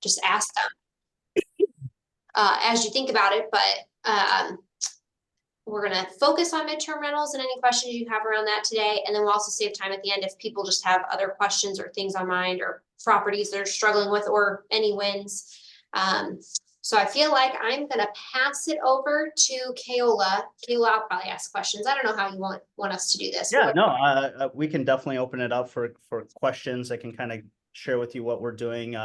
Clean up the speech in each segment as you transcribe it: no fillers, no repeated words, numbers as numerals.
just ask them as you think about it. But we're going to focus on midterm rentals and any questions you have around that today. And then we'll also save time at the end if people just have other questions or things on mind or properties they're struggling with or any wins. So I feel like I'm going to pass it over to Keola. Keola, I'll probably ask questions. I don't know how you want us to do this. Yeah, no, we can definitely open it up for questions. I can kind of share with you what we're doing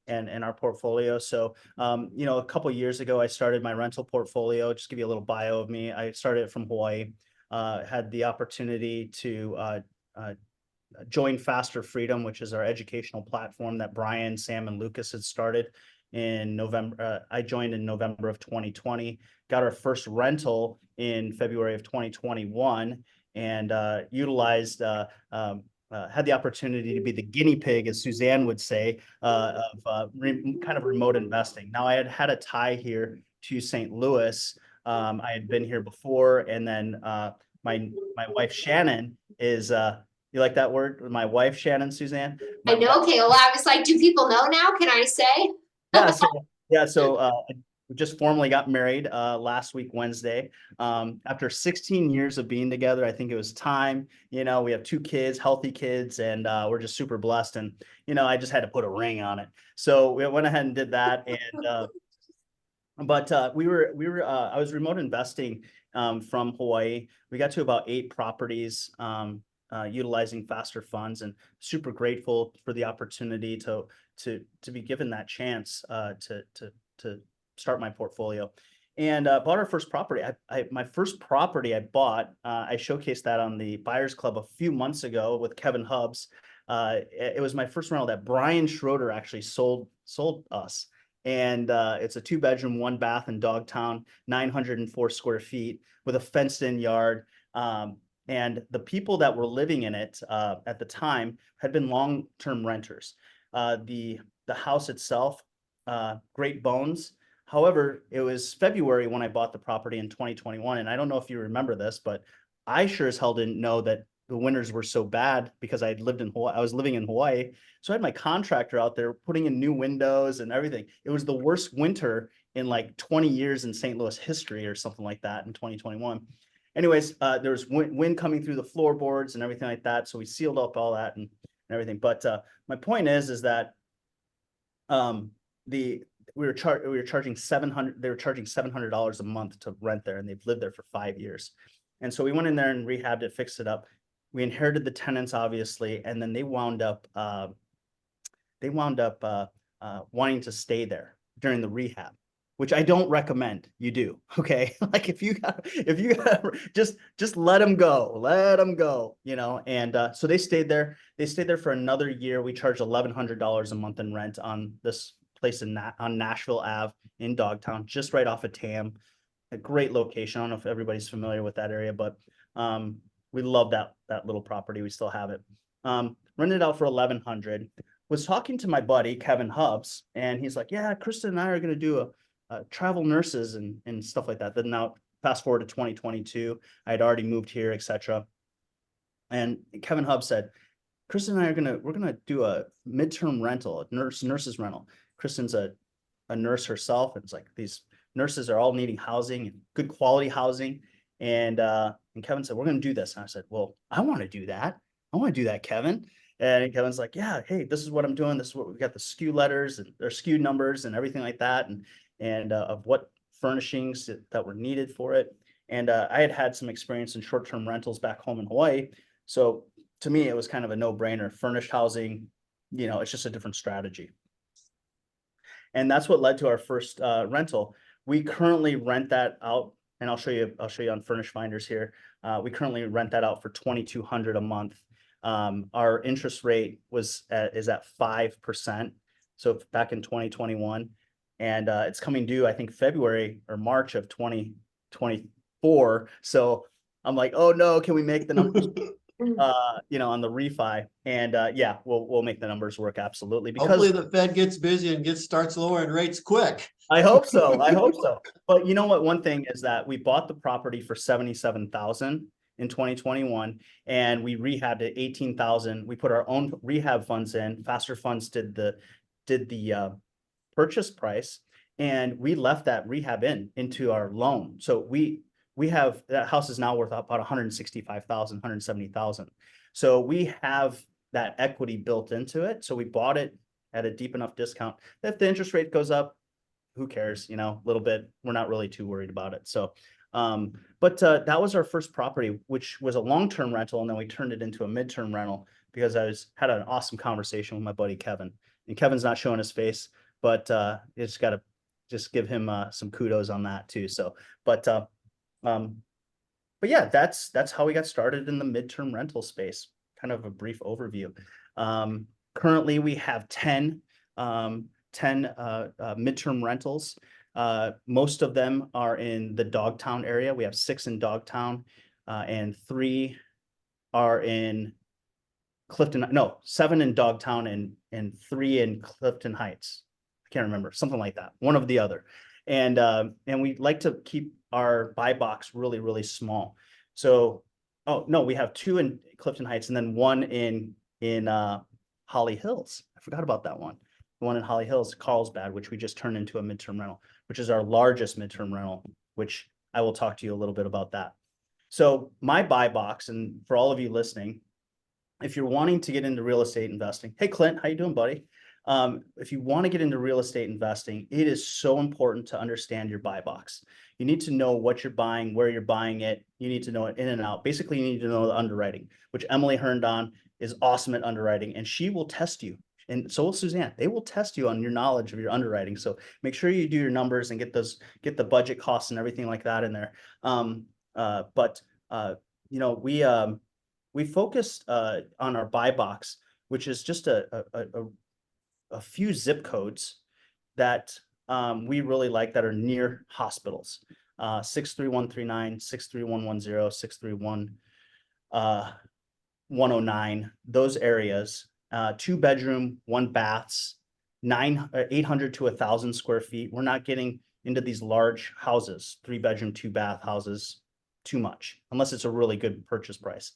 and our portfolio. So, you know, a couple of years ago, I started my rental portfolio. Just give you a little bio of me. I started it from Hawaii. Had the opportunity to join Faster Freedom, which is our educational platform that Brian, Sam, and Lucas had started in November. I joined in November of 2020, got our first rental in February of 2021, and utilized, had the opportunity to be the guinea pig, as Suzanne would say, of kind of remote investing. Now, I had a tie here to St. Louis. I had been here before, and then my wife Shannon is you like that word? My wife Shannon, Suzanne. I know, Keola. I was like, do people know now? Can I say? So we just formally got married last week, Wednesday. After 16 years of being together, I think it was time. You know, we have 2 kids, healthy kids, and we're just super blessed. And, you know, I just had to put a ring on it. So we went ahead and did that. And but I was remote investing from Hawaii. We got to about 8 properties utilizing FasterFunds, and super grateful for the opportunity to be given that chance to start my portfolio. And bought our first property. My first property I bought, I showcased that on the Buyers Club a few months ago with Kevin Hubbs. It was my first rental that Brian Schroeder actually sold us. And it's a 2-bedroom, 1-bath in Dogtown, 904 square feet with a fenced-in yard. And the people that were living in it at the time had been long-term renters. The house itself, great bones. However, it was February when I bought the property in 2021. And I don't know if you remember this, but I sure as hell didn't know that the winters were so bad because I had lived in Hawaii. I was living in Hawaii. So I had my contractor out there putting in new windows and everything. It was the worst winter in like 20 years in St. Louis history or something like that in 2021. Anyways, there was wind coming through the floorboards and everything like that. So we sealed up all that and everything. But my point is that we were charging $700. They were charging $700 a month to rent there, and they've lived there for 5 years. And so we went in there and rehabbed it, fixed it up. We inherited the tenants, obviously, and then they wound up wanting to stay there during the rehab, which I don't recommend you do. Okay. Like if you got just let them go, you know? And so they stayed there for another year. We charged $1,100 a month in rent on this place on Nashville Ave in Dogtown, just right off of Tam. A great location. I don't know if everybody's familiar with that area, but we love that little property. We still have it. Rented out for $1,100. Was talking to my buddy Kevin Hubbs, and he's like, "Yeah, Kristen and I are going to do a travel nurses and stuff like that." Then now fast forward to 2022, I had already moved here, etc. And Kevin Hubbs said, "Kristen and I we're gonna do a midterm rental, a nurses rental." Kristen's a nurse herself, and it's like these nurses are all needing housing and good quality housing. And Kevin said, "We're going to do this." And I said, "Well, I want to do that. I want to do that, Kevin." And Kevin's like, "Yeah, hey, this is what I'm doing. This is what we got, the SKU letters and their SKU numbers and everything like that. And of what furnishings that were needed for it." And I had some experience in short-term rentals back home in Hawaii. So to me, it was kind of a no-brainer. Furnished housing, you know, it's just a different strategy. And that's what led to our first rental. We currently rent that out, and I'll show you on Furnish Finders here. We currently rent that out for $2,200 a month. Our interest rate is at 5%. So back in 2021, and it's coming due, I think, February or March of 2024. So I'm like, oh no, can we make the numbers you know, on the refi? And yeah, we'll make the numbers work, absolutely. Because hopefully the Fed gets busy and starts lowering rates quick. I hope so. I hope so. But you know what? One thing is that we bought the property for $77,000 in 2021, and we rehabbed it 18,000. We put our own rehab funds in. FasterFunds did the purchase price, and we left that rehab into our loan. So we have, that house is now worth about 165,000, 170,000. So we have that equity built into it. So we bought it at a deep enough discount that if the interest rate goes up, who cares, a little bit, we're not really too worried about it. So, but that was our first property, which was a long-term rental. And then we turned it into a midterm rental because had an awesome conversation with my buddy, Kevin, and Kevin's not showing his face, but it's got to just give him some kudos on that too. So, but yeah, that's how we got started in the midterm rental space. Kind of a brief overview. Currently we have 10 midterm rentals. Most of them are in the Dogtown area. We have 6 in Dogtown, and 3 are in Clifton. No, 7 in Dogtown and 3 in Clifton Heights. I can't remember, something like that, one of the other. And we like to keep our buy box really, really small. So, oh no, we have 2 in Clifton Heights and then 1 in Holly Hills. I forgot about that one. The one in Holly Hills, Carlsbad, which we just turned into a midterm rental, which is our largest midterm rental, which I will talk to you a little bit about that. So my buy box, and for all of you listening, if you're wanting to get into real estate investing, hey Clint, how you doing, buddy? If you want to get into real estate investing, it is so important to understand your buy box. You need to know what you're buying, where you're buying it. You need to know it in and out. Basically, you need to know the underwriting, which Emily Herndon is awesome at underwriting, and she will test you. And so will Suzanne. They will test you on your knowledge of your underwriting. So make sure you do your numbers and get the budget costs and everything like that in there. We focused on our buy box, which is just a few zip codes that we really like that are near hospitals. 63139, 63110, 631 those areas. 2-bedroom, 1 baths, 800 to 1,000 square feet. We're not getting into these large houses, 3-bedroom, 2-bath houses too much, unless it's a really good purchase price.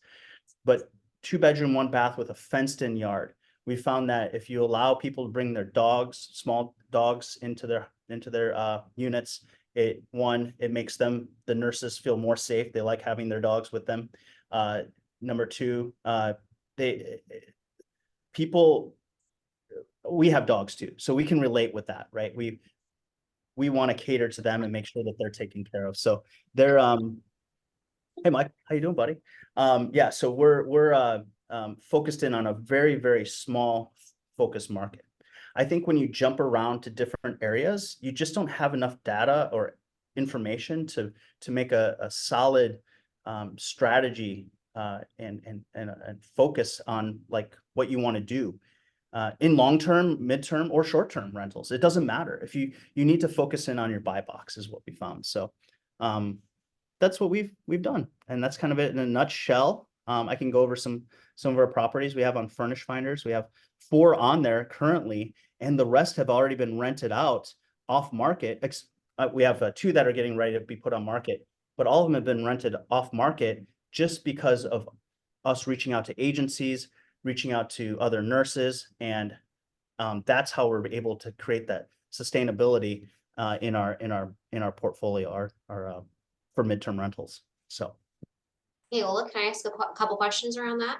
But 2-bedroom, 1 bath with a fenced-in yard. We found that if you allow people to bring their dogs, small dogs, into their units, it makes the nurses feel more safe. They like having their dogs with them. Number 2, we have dogs too, so we can relate with that, right? We want to cater to them and make sure that they're taken care of. So they're hey Mike, how you doing, buddy? Yeah, so we're focused in on a very, very small focus market. I think when you jump around to different areas, you just don't have enough data or information to make a solid strategy and focus on like what you want to do in long-term, midterm, or short-term rentals. It doesn't matter. If you need to focus in on your buy box is what we found. So that's what we've done, and that's kind of it in a nutshell. I can go over some of our properties we have on Furnish Finders. We have 4 on there currently, and the rest have already been rented out off market. We have 2 that are getting ready to be put on market, but all of them have been rented off market just because of us reaching out to agencies, reaching out to other nurses, and that's how we're able to create that sustainability in our portfolio, our for midterm rentals. So, Keola, can I ask a couple questions around that?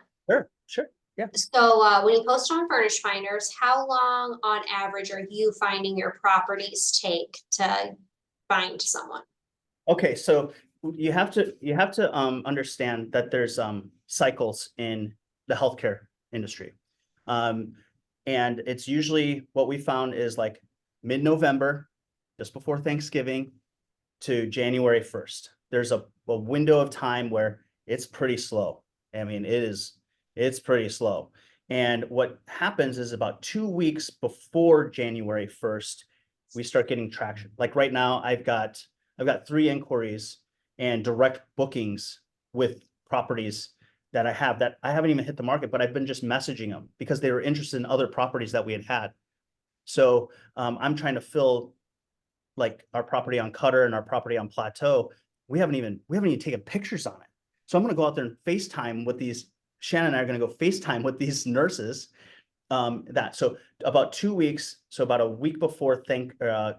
Sure. Yeah. So when you post on Furnish Finders, how long on average are you finding your properties take to find someone? Okay, so you have to understand that there's cycles in the healthcare industry. And it's usually what we found is like mid-November, just before Thanksgiving, to January 1st. There's a window of time where it's pretty slow. I mean, it's pretty slow. And what happens is about 2 weeks before January 1st, we start getting traction. Like right now, I've got 3 inquiries and direct bookings with properties that I haven't even hit the market, but I've been just messaging them because they were interested in other properties that we had. So I'm trying to fill like our property on Cutter and our property on Plateau. We haven't even taken pictures on it. So I'm going to go out there and FaceTime with these. Shannon and I are going to go FaceTime with these nurses So about 2 weeks, so about a week before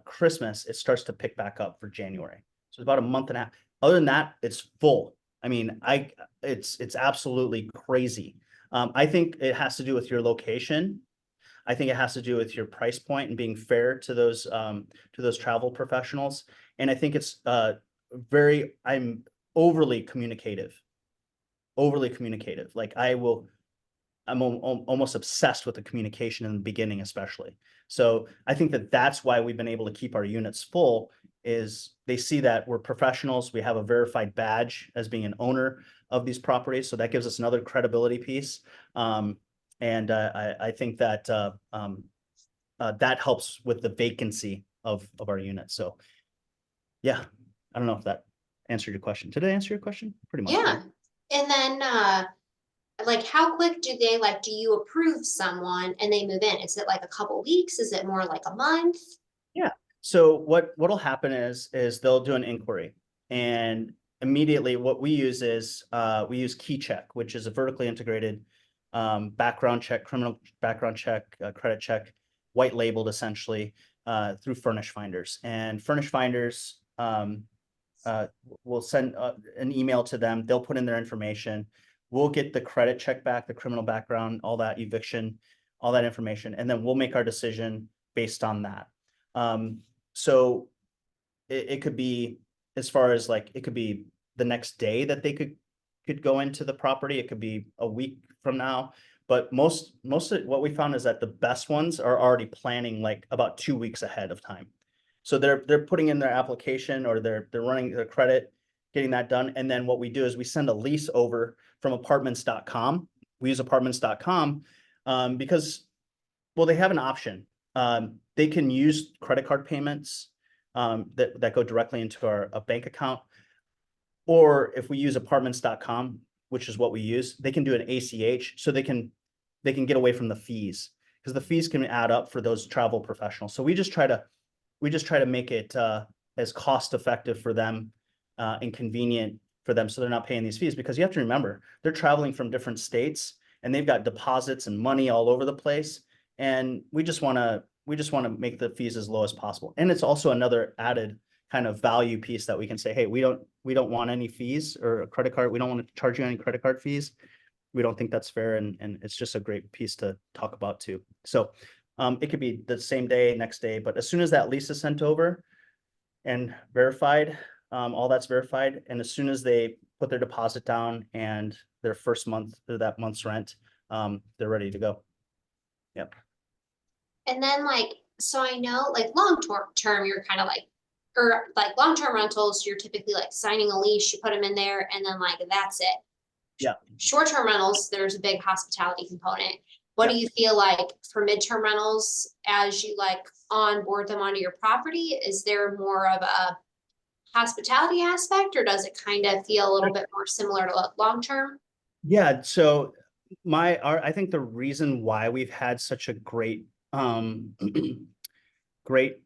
Christmas, it starts to pick back up for January. So it's about a month and a half. Other than that, it's full. I mean, it's absolutely crazy. I think it has to do with your location. I think it has to do with your price point and being fair to those travel professionals. And I think it's I'm overly communicative. Like I'm almost obsessed with the communication in the beginning, especially. So I think that's why we've been able to keep our units full, is they see that we're professionals. We have a verified badge as being an owner of these properties. So that gives us another credibility piece. I think that that helps with the vacancy of our units. So yeah, I don't know if that answered your question. Did I answer your question? Pretty much. Yeah. Right? And then, like, how quick do you approve someone and they move in? Is it like a couple weeks? Is it more like a month? Yeah. So what'll happen is they'll do an inquiry, and immediately what we use is we use KeyCheck, which is a vertically integrated background check, criminal background check, credit check, white labeled essentially through Furnish Finders. And Furnish Finders will send an email to them. They'll put in their information. We'll get the credit check back, the criminal background, all that, eviction, all that information, and then we'll make our decision based on that. So it could be, as far as like, it could be the next day that they could go into the property. It could be a week from now. But most of what we found is that the best ones are already planning like about 2 weeks ahead of time. So they're putting in their application, or they're running their credit, getting that done. And then what we do is we send a lease over from apartments.com. We use apartments.com because, well, they have an option. They can use credit card payments that go directly into a bank account. Or if we use apartments.com, which is what we use, they can do an ACH, so they can get away from the fees, because the fees can add up for those travel professionals. So we just try to make it as cost effective for them and convenient for them, so they're not paying these fees. Because you have to remember, they're traveling from different states and they've got deposits and money all over the place. And we just want to make the fees as low as possible. And it's also another added kind of value piece that we can say, hey, we don't want any fees, or a credit card. We don't want to charge you any credit card fees. We don't think that's fair. And it's just a great piece to talk about too. So it could be the same day, next day, but as soon as that lease is sent over and verified, all that's verified. And as soon as they put their deposit down and their first month, or that month's rent, they're ready to go. Yep. And then so I know long-term, you're kind of or long-term rentals, you're typically signing a lease, you put them in there, and then that's it. Yeah. Short-term rentals, there's a big hospitality component. What do you feel like for midterm rentals as you onboard them onto your property? Is there more of a hospitality aspect, or does it kind of feel a little bit more similar to long-term? Yeah. So I think the reason why we've had such a great great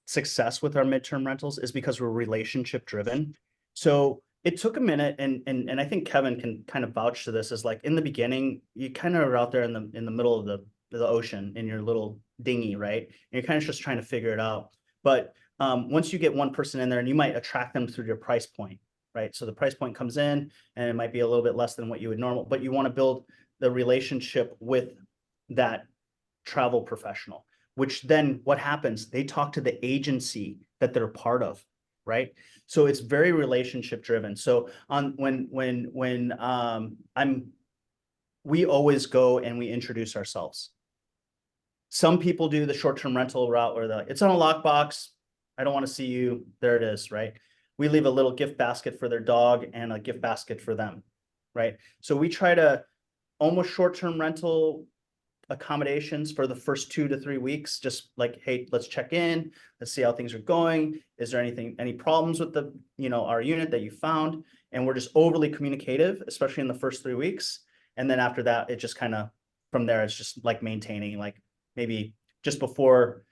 success with our midterm rentals is because we're relationship driven. So it took a minute, and I think Kevin can kind of vouch to this, is in the beginning, you kind of are out there in the middle of the ocean in your little dinghy, right? And you're kind of just trying to figure it out. But once you get one person in there, and you might attract them through your price point, right? So the price point comes in and it might be a little bit less than what you would normal, but you want to build the relationship with that travel professional, which then what happens? They talk to the agency that they're part of, right? So it's very relationship driven. So we always go and we introduce ourselves. Some people do the short-term rental route where it's on a lockbox. I don't want to see you. There it is, right? We leave a little gift basket for their dog and a gift basket for them, right? So we try to almost short-term rental accommodations for the first 2 to 3 weeks, just hey, let's check in, let's see how things are going. Is there any problems with our unit that you found? And we're just overly communicative, especially in the first 3 weeks. And then after that, it just kind of, from there, it's just maintaining, maybe just before,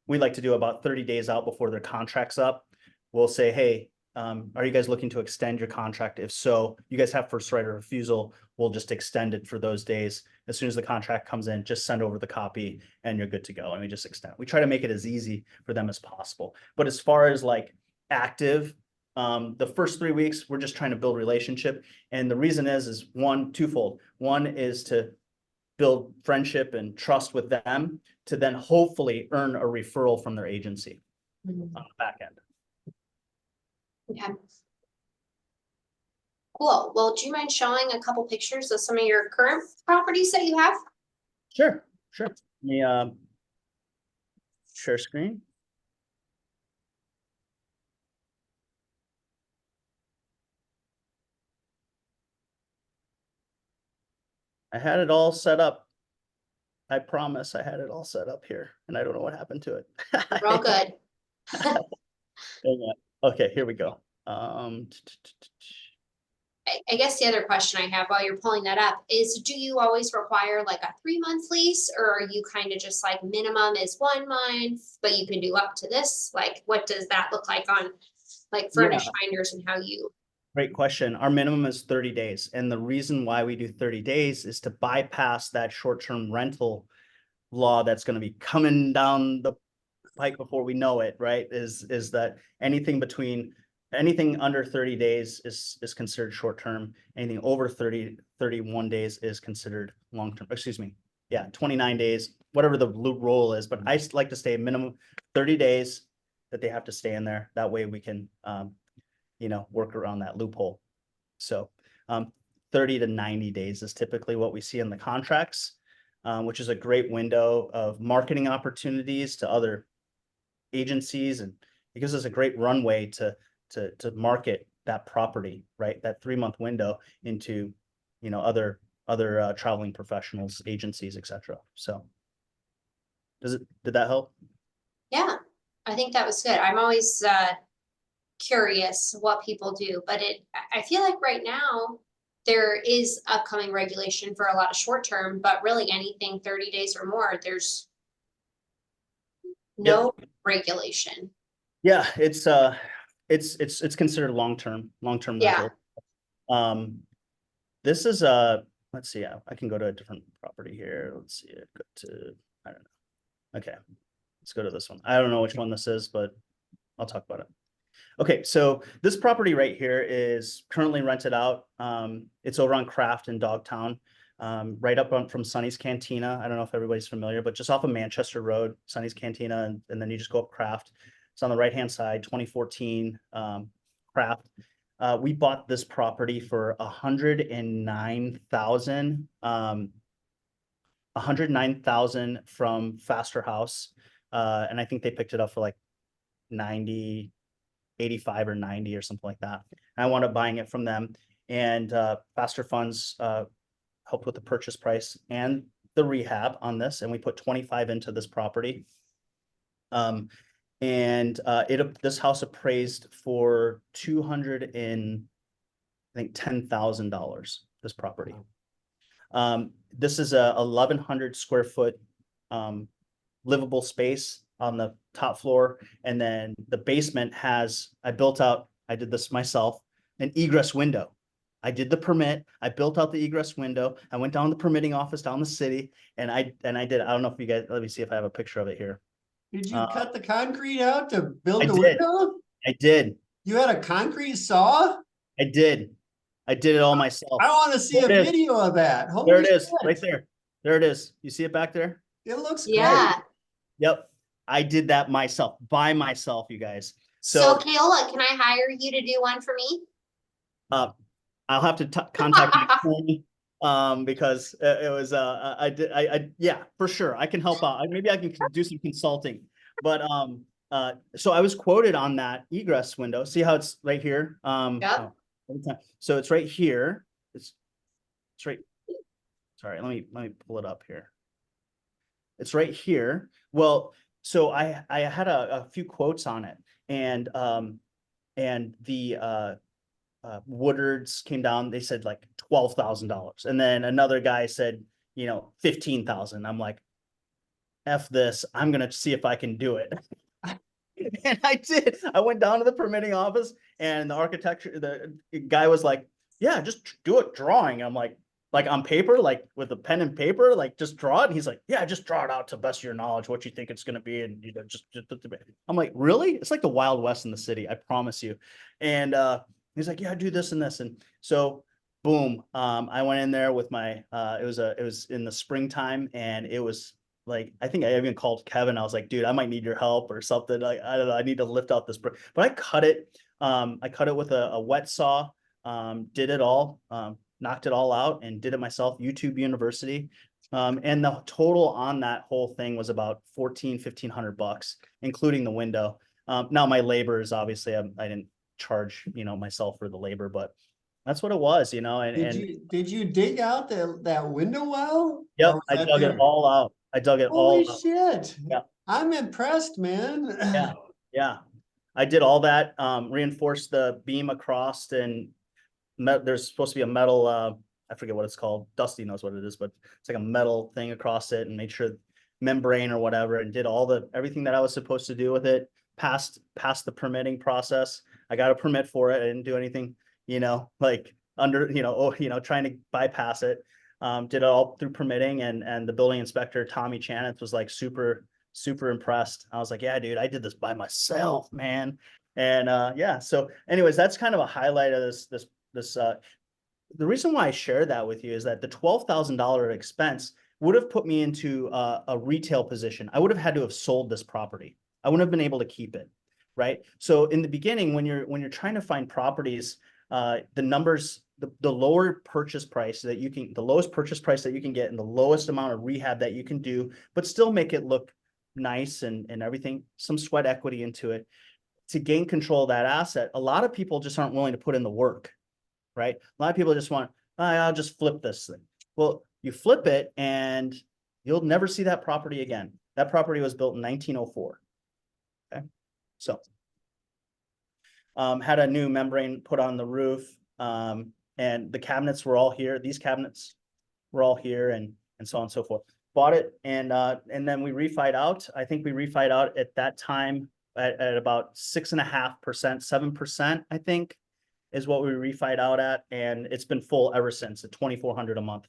we like to do about 30 days out before their contract's up. We'll say, hey, are you guys looking to extend your contract? If so, you guys have first right of refusal. We'll just extend it for those days. As soon as the contract comes in, just send over the copy and you're good to go. And we just extend. We try to make it as easy for them as possible. But as far as like active, the first 3 weeks, we're just trying to build relationship. And the reason is twofold. One is to build friendship and trust with them to then hopefully earn a referral from their agency on the back end. Okay. Cool. Well, do you mind showing a couple pictures of some of your current properties that you have? Sure. Let me share screen. I had it all set up. I promise I had it all set up here and I don't know what happened to it. We're all good. Okay, here we go. I guess the other question I have while you're pulling that up is, do you always require like a 3-month lease, or are you kind of just like minimum is 1 month, but you can do up to this? Like, what does that look like on like furnished finders and how you? Great question. Our minimum is 30 days. And the reason why we do 30 days is to bypass that short-term rental law that's going to be coming down the pike before we know it, right? Is that anything under 30 days is considered short-term. Anything over 31 days is considered long-term. Excuse me. Yeah, 29 days, whatever the rule is. But I like to stay minimum 30 days that they have to stay in there. That way we can work around that loophole. So 30 to 90 days is typically what we see in the contracts, which is a great window of marketing opportunities to other agencies, and it gives us a great runway to market that property, right? That 3-month window into other traveling professionals, agencies, etc. So did that help? Yeah, I think that was good. I'm always curious what people do, but I feel like right now there is upcoming regulation for a lot of short term, but really anything 30 days or more, there's no regulation. Yeah, it's considered long-term Yeah. rental. This is let's see, I can go to a different property here. Let's see, go to, I don't know. Okay, let's go to this one. I don't know which one this is, but I'll talk about it. Okay, so this property right here is currently rented out. It's over on Craft in Dogtown, right up from Sonny's Cantina. I don't know if everybody's familiar, but just off of Manchester Road, Sonny's Cantina, and then you just go up Craft. It's on the right-hand side, 2014 Craft. We bought this property for $109,000. $109,000 from Faster House, and I think they picked it up for like 85 or 90 or something like that. And I wound up buying it from them, and FasterFunds helped with the purchase price and the rehab on this, and we put 25 into this property. This house appraised for $210,000. This property. This is a 1,100 square foot livable space on the top floor, and then the basement has, I did this myself, an egress window. I did the permit, I built out the egress window, I went down to the permitting office down the city, and I don't know if you guys, let me see if I have a picture of it here. Did you cut the concrete out to build the did. window? I did. You had a concrete saw? I did it all myself. I want to see a video of that. Holy there it is, shit. right there. There it is. You see it back there? It looks Yeah. great. Yep. I did that myself, by myself, you guys. So Keola, can I hire you to do one for me? I'll have to contact you because it was yeah, for sure. I can help out. Maybe I can do some consulting. But so I was quoted on that egress window. See how it's right here? Yep. So it's right here. It's right. Sorry, let me pull it up here. It's right here. Well, so I had a few quotes on it, and the Woodards came down. They said like $12,000, and then another guy said, $15,000. I'm like, F this. I'm gonna see if I can do it. And I did. I went down to the permitting office and the guy was like, yeah, just do a drawing. I'm like on paper, like with a pen and paper, like just draw it. And he's like, yeah, just draw it out to best of your knowledge, what you think it's going to be. And you know, I'm like, really? It's like the Wild West in the city. I promise you. And, he's like, yeah, do this and this. And so boom, I went in there with my, it was in the springtime and it was like, I think I even called Kevin. I was like, dude, I might need your help or something. Like, I don't know. I need to lift out this brick, but I cut it. I cut it with a wet saw, did it all, knocked it all out and did it myself, YouTube University. And the total on that whole thing was about $1,500, including the window. Now my labor is obviously, I didn't charge, myself for the labor, but that's what it was, Did you dig out that window well? Yep, Or was I that dug it there? all out. I dug it Holy all out. shit. Yeah. I'm impressed, man. Yeah, yeah. I did all that, reinforced the beam across and there's supposed to be a metal, I forget what it's called. Dusty knows what it is, but it's like a metal thing across it and made sure membrane or whatever and did everything that I was supposed to do with it. Passed the permitting process. I got a permit for it. I didn't do anything, like trying to bypass it. Did it all through permitting and the building inspector, Tommy Chaneth, was like super impressed. I was like, yeah, dude, I did this by myself, man. And yeah, so anyways, that's kind of a highlight of this the reason why I share that with you is that the $12,000 expense would have put me into a retail position. I would have had to have sold this property. I wouldn't have been able to keep it, right? So in the beginning, when you're trying to find properties, the numbers, the lower purchase price that you can, the lowest purchase price that you can get and the lowest amount of rehab that you can do, but still make it look nice and everything, some sweat equity into it to gain control of that asset. A lot of people just aren't willing to put in the work, right? A lot of people just want, I'll just flip this thing. Well, you flip it and you'll never see that property again. That property was built in 1904. Okay. So, had a new membrane put on the roof. And the cabinets were all here. These cabinets were all here and so on and so forth. Bought it and then we refied out. I think we refied out at that time at about 6.5%, 7%, I think, is what we refied out at, and it's been full ever since at $2,400 a month.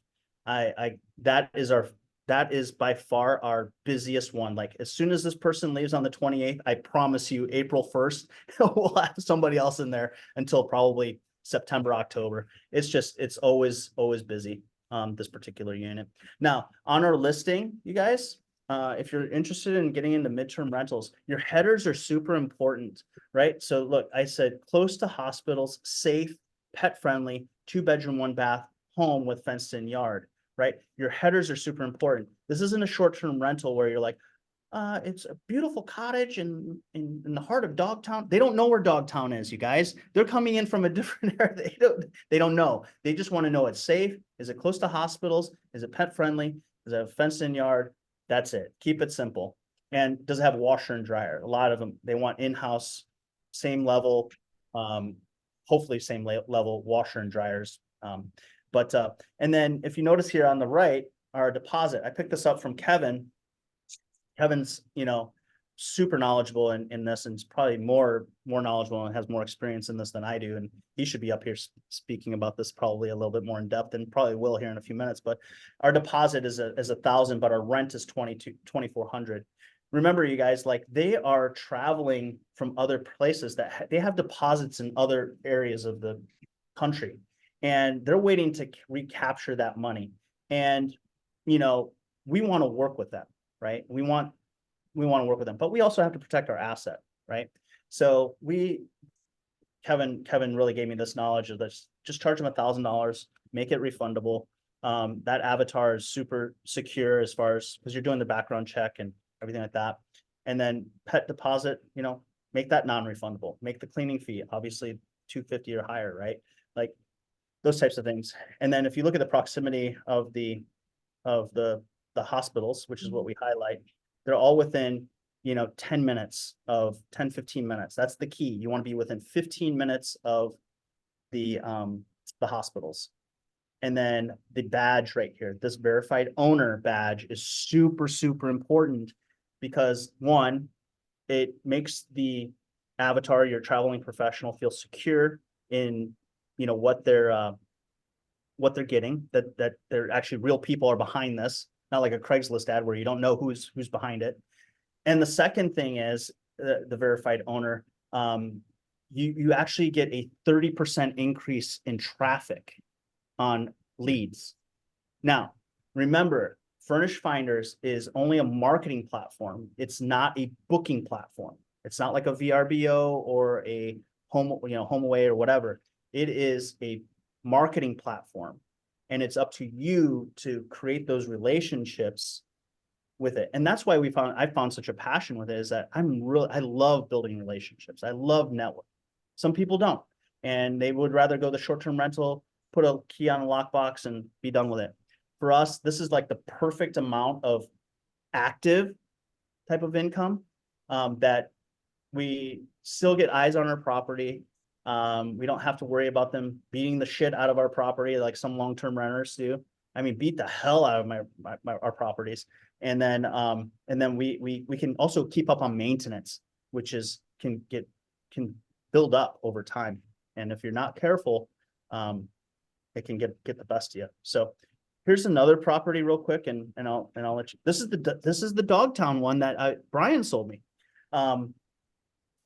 That is by far our busiest one. Like as soon as this person leaves on the 28th, I promise you April 1st, we'll have somebody else in there until probably September, October. It's always busy, this particular unit. Now on our listing, you guys, if you're interested in getting into midterm rentals, your headers are super important, right? So look, I said close to hospitals, safe, pet friendly, 2-bedroom, 1-bath home with fenced in yard, right? Your headers are super important. This isn't a short-term rental where you're like, it's a beautiful cottage in the heart of Dogtown. They don't know where Dogtown is, you guys. They're coming in from a different area. They don't know. They just want to know it's safe. Is it close to hospitals? Is it pet friendly? Is it a fenced in yard? That's it. Keep it simple. And does it have washer and dryer? A lot of them, they want in-house, same level, hopefully same level washer and dryers. And then if you notice here on the right, our deposit, I picked this up from Kevin. Kevin's, super knowledgeable in this and is probably more knowledgeable and has more experience in this than I do. And he should be up here speaking about this probably a little bit more in depth and probably will here in a few minutes. But our deposit is $1,000, but our rent is $2,400. Remember, you guys, like they are traveling from other places that they have deposits in other areas of the country and they're waiting to recapture that money. And, we want to work with them, right? We want to work with them, but we also have to protect our asset, right? So Kevin really gave me this knowledge of this, just charge them $1,000, make it refundable. That avatar is super secure as far as, because you're doing the background check and everything like that. And then pet deposit, make that non-refundable, make the cleaning fee, obviously $250 or higher, right? Like those types of things. And then if you look at the proximity of the hospitals, which is what we highlight, they're all within, 10 minutes of 15 minutes. That's the key. You want to be within 15 minutes of the hospitals. And then the badge right here, this verified owner badge is super important because one, it makes the avatar, your traveling professional, feel secure in, you know, what they're getting, that they're actually real people are behind this, not like a Craigslist ad where you don't know who's behind it. And the second thing is the verified owner, you actually get a 30% increase in traffic on leads. Now, remember, Furnish Finders is only a marketing platform. It's not a booking platform. It's not like a VRBO or a HomeAway or whatever. It is a marketing platform, and it's up to you to create those relationships with it. And that's why I found such a passion with it, is that I love building relationships. I love network. Some people don't, and they would rather go the short-term rental, put a key on a lockbox and be done with it. For us, this is like the perfect amount of active type of income, that we still get eyes on our property. We don't have to worry about them beating the shit out of our property like some long-term renters do. I mean, beat the hell out of our properties. And then we can also keep up on maintenance, which can build up over time. And if you're not careful, it can get the best of you. So here's another property real quick, and I'll let you. This is the Dogtown one that Brian sold me.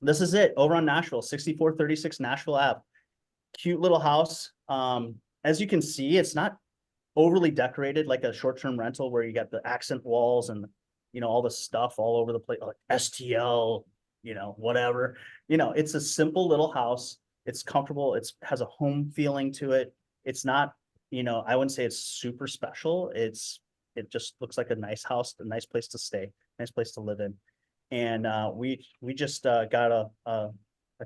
This is it over on Nashville, 6436 Nashville Ave. Cute little house. As you can see, it's not overly decorated like a short-term rental where you got the accent walls and, you know, all the stuff all over the place, like STL, you know, whatever. You know, it's a simple little house. It's comfortable. It has a home feeling to it. It's not, you know, I wouldn't say it's super special. It just looks like a nice house, a nice place to stay, nice place to live in. And we just got a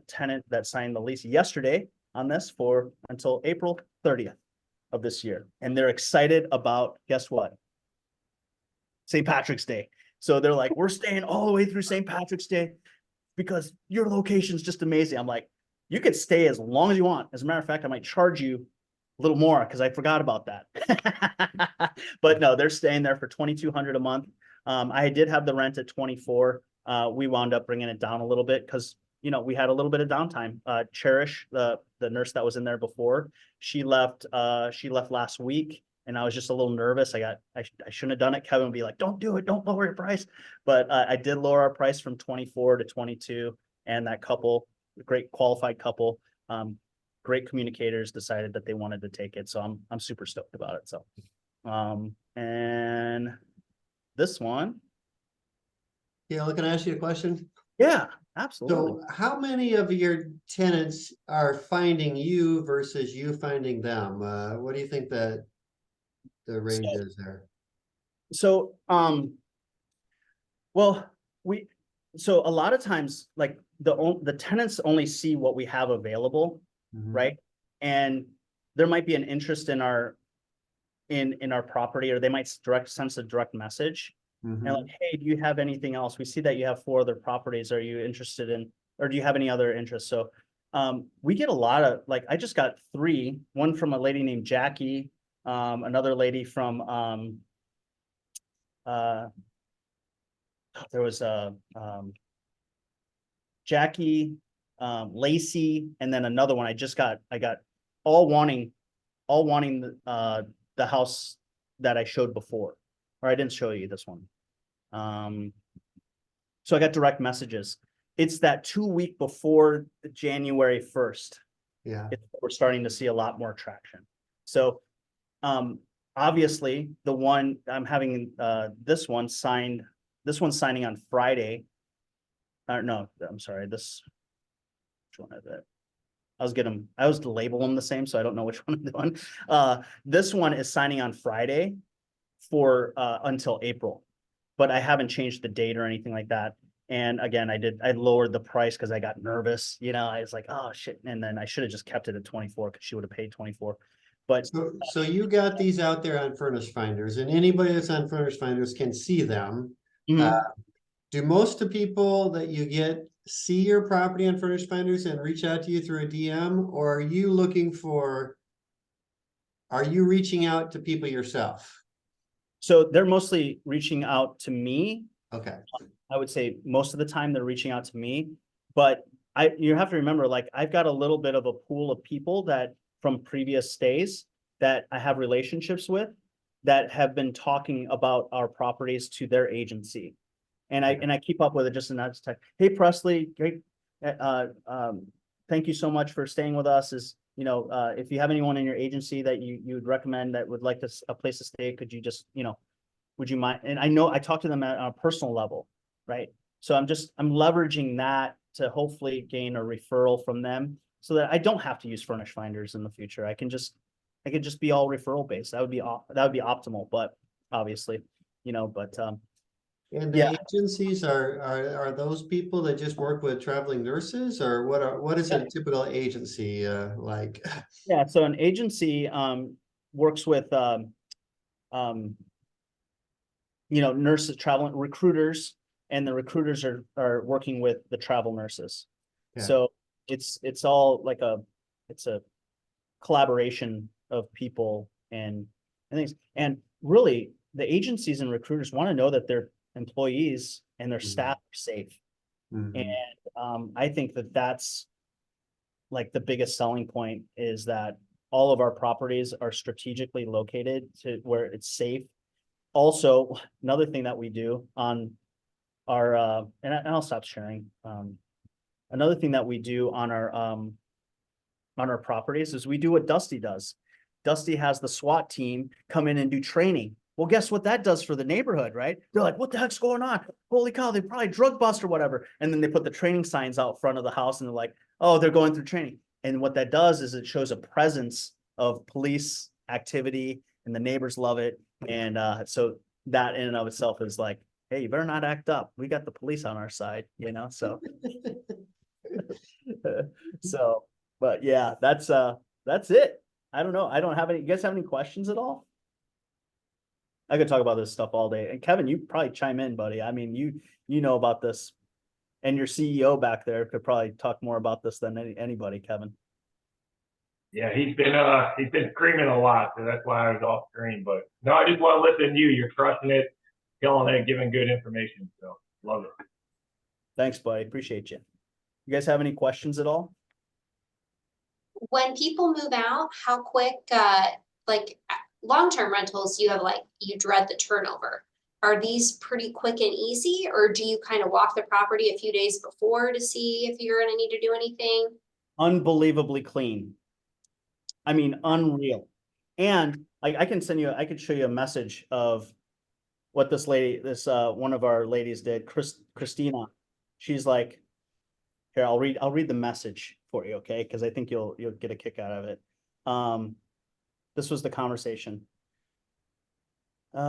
tenant that signed the lease yesterday on this for until April 30th of this year. And they're excited about, guess what? St. Patrick's Day. So they're like, we're staying all the way through St. Patrick's Day because your location's just amazing. I'm like, you could stay as long as you want. As a matter of fact, I might charge you a little more because I forgot about that. But no, they're staying there for $2,200 a month. I did have the rent at 24. We wound up bringing it down a little bit because, you know, we had a little bit of downtime. Cherish, the nurse that was in there before, she left last week, and I was just a little nervous. I shouldn't have done it. Kevin would be like, don't do it. Don't lower your price. But I did lower our price from 24 to 22. And that couple, great qualified couple, great communicators, decided that they wanted to take it. So I'm super stoked about it. So, and this one. Keola, can I ask you a question? Yeah, absolutely. So how many of your tenants are finding you versus you finding them? What do you think the range is there? So, well, so a lot of times, like the tenants only see what we have available, right? And there might be an interest in our property, or they might sense a direct message. And like, hey, do you have anything else? We see that you have 4 other properties. Are you interested in, or do you have any other interests? So we get a lot of, like, I just got 3, one from a lady named Jackie, another lady from, there was Jackie, Lacey, and then another one. I got all wanting the house that I showed before. Or I didn't show you this one. So I got direct messages. It's that 2 week before January 1st. Yeah. We're starting to see a lot more traction. So obviously the one I'm having, this one's signing on Friday. No, I'm sorry. Which one is it? I was to label them the same, so I don't know which one I'm doing. This one is signing on Friday for until April, but I haven't changed the date or anything like that. And again, I lowered the price because I got nervous. You know, I was like, oh shit. And then I should have just kept it at 24 because she would have paid 24. But so you got these out there on Furnish Finders, and anybody that's on Furnish Finders can see them. Do most of the people that you get see your property on Furnish Finders and reach out to you through a DM, or are you reaching out to people yourself? So they're mostly reaching out to me. Okay. I would say most of the time they're reaching out to me, but you have to remember, like, I've got a little bit of a pool of people that from previous stays that I have relationships with that have been talking about our properties to their agency. And I keep up with it just in that text. Hey, Presley, great. Thank you so much for staying with us. If you have anyone in your agency that you would recommend that would like a place to stay, could you just, would you mind? And I know I talk to them on a personal level, right? So I'm leveraging that to hopefully gain a referral from them so that I don't have to use furnish finders in the future. I could just be all referral based. That would be optimal, but obviously, And yeah. the agencies are those people that just work with traveling nurses, or what is a typical agency like? Yeah, so an agency works with nurses, traveling recruiters, and the recruiters are working with the travel nurses. Yeah. So it's all like it's a collaboration of people and things. And really, the agencies and recruiters want to know that their employees and their staff are safe. Mhm. And I think that's like the biggest selling point is that all of our properties are strategically located to where it's safe. Also, another thing that we do on our and I'll stop sharing. Another thing that we do on our properties is we do what Dusty does. Dusty has the SWAT team come in and do training. Well, guess what that does for the neighborhood, right? They're like, what the heck's going on? Holy cow, they probably drug bust or whatever. And then they put the training signs out front of the house and they're like, oh, they're going through training. And what that does is it shows a presence of police activity and the neighbors love it. And so that in and of itself is like, hey, you better not act up. We got the police on our side, so. So, but yeah, that's it. I don't know. I don't have any, you guys have any questions at all? I could talk about this stuff all day. And Kevin, you probably chime in, buddy. I mean, you know about this, and your CEO back there could probably talk more about this than anybody, Kevin. Yeah, he's been screaming a lot, so that's why I was off screen. But no, I just want to listen to you. You're crushing it, killing it, giving good information. So love it. Thanks, buddy. Appreciate you. You guys have any questions at all? When people move out, how quick, long-term rentals, you dread the turnover. Are these pretty quick and easy, or do you kind of walk the property a few days before to see if you're gonna need to do anything? Unbelievably clean. I mean, unreal. And I can show you a message of what this one of our ladies did, Christina. She's like, here, I'll read the message for you, okay? Because I think you'll get a kick out of it. This was the conversation. Hey,